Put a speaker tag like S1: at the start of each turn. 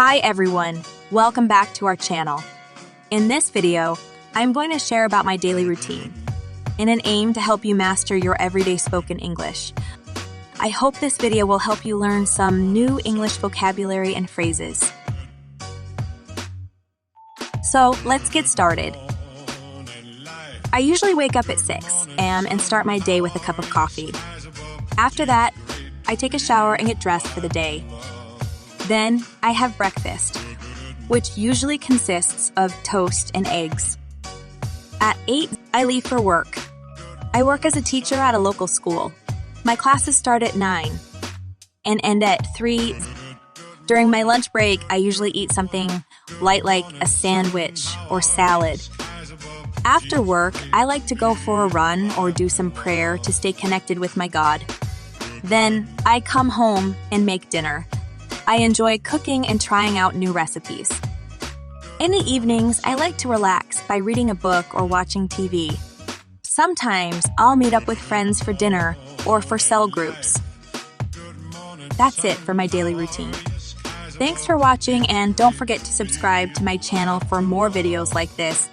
S1: Hi everyone, welcome back to our channel. In this video, I'm going to share about my daily routine in an aim to help you master your everyday spoken English. I hope this video will help you learn some new English vocabulary and phrases. So let's get started. I usually wake up at 6 a.m. and start my day with a cup of coffee. After that, I take a shower and get dressed for the day. Then I have breakfast, which usually consists of toast and eggs. At 8, I leave for work. I work as a teacher at a local school. My classes start at 9 and end at 3. During my lunch break, I usually eat something light like a sandwich or salad. After work, I like to go for a run or do some prayer to stay connected with my God. Then I come home and make dinner. I enjoy cooking and trying out new recipes. In the evenings, I like to relax by reading a book or watching TV. Sometimes I'll meet up with friends for dinner or for cell groups. That's it for my daily routine. Thanks for watching, and don't forget to subscribe to my channel for more videos like this.